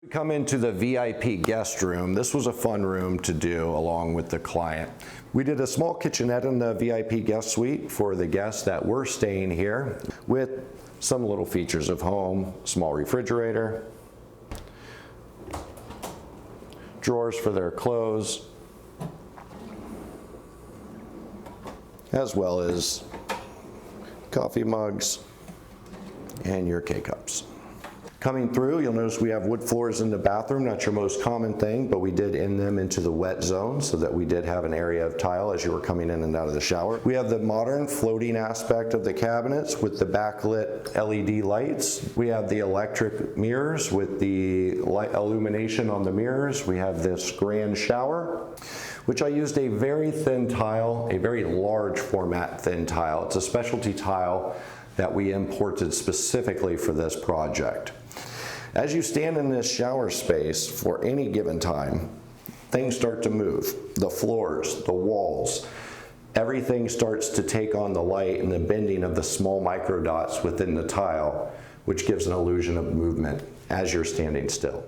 We come into the VIP guest room. This was a fun room to do along with the client. We did a small kitchenette in the VIP guest suite for the guests that were staying here with some little features of home, small refrigerator, drawers for their clothes, as well as coffee mugs and your K-cups. Coming through, you'll notice we have wood floors in the bathroom, not your most common thing, but we did end them into the wet zone so that we did have an area of tile as you were coming in and out of the shower. We have the modern floating aspect of the cabinets with the backlit LED lights. We have the electric mirrors with the light illumination on the mirrors. We have this grand shower, which I used a very thin tile, a very large format thin tile. It's a specialty tile that we imported specifically for this project. As you stand in this shower space for any given time, things start to move. The floors, the walls, everything starts to take on the light and the bending of the small micro dots within the tile, which gives an illusion of movement as you're standing still.